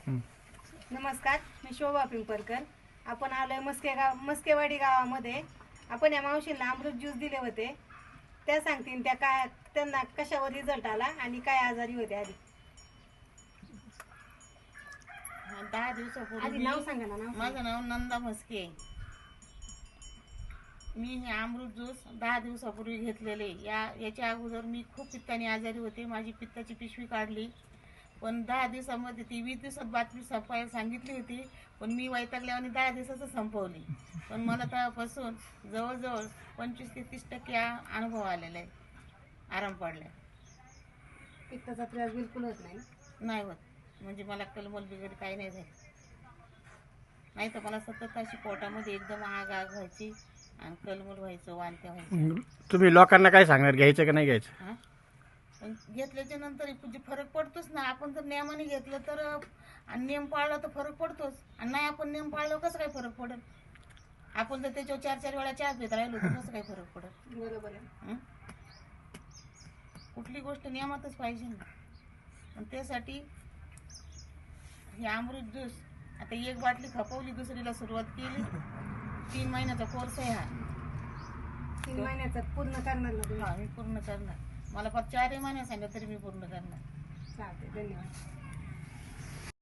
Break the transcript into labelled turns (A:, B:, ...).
A: नमस्कार, मी शोभा पिंपळकर. आपण आलोय मस्केवाडी गावामध्ये. आपण या मावशींना अमृत ज्यूस दिले होते. त्या सांगतील त्यांना कशावर रिझल्ट आला आणि काय आजारी होते. आधी
B: 10 दिवसापूर्वी
A: नाव सांगा ना.
B: माझं नाव नंदा मस्के. मी हे अमृत ज्यूस 10 दिवसापूर्वी घेतलेले. याच्या अगोदर मी खूप पित्ताने आजारी होते. माझी पित्ताची पिशवी काढली, पण 10 दिवसामध्ये ती 20 दिवसात बातमी संपायला सांगितली होती, पण मी वैतागल्याने 10 दिवसाचं संपवली. पण मला तेव्हापासून जवळजवळ 25 ते 30% अनुभव आलेला आहे. आराम पडलाय.
A: पित्ताचा त्रास बिलकुल होत
B: नाही होत. म्हणजे मला कलमल वगैरे काही नाही झाली. नाही तर मला सतत अशी पोटामध्ये एकदम आग व्हायची आणि कलमल व्हायचं, वांत्या व्हायचं.
C: तुम्ही लोकांना काय सांगणार, घ्यायचं का नाही घ्यायचं?
B: हां, पण घेतल्याच्या नंतर फरक पडतोच ना. आपण जर नियमाने घेतलं तर आणि नियम पाळला तर फरक पडतोच, आणि नाही आपण नियम पाळलं कसं काय फरक पडेल? आपण जर त्याच्यावर 4-4 वेळा चहा पित राहिलो तर कसं काय फरक पडेल?
A: बरोबर आहे.
B: कुठली गोष्ट नियमातच पाहिजे ना. पण त्यासाठी हे अमृत ज्यूस आता एक बाटली खपवली, दुसरीला सुरुवात केली. 3 महिन्याचा कोर्स आहे हा.
A: 3 महिन्याचा पूर्ण करणार ना तुम्ही?
B: मी पूर्ण करणार. मला फक्त 4 महिने सांगितलं तरी मी पूर्ण करणार.
A: चालते. धन्यवाद.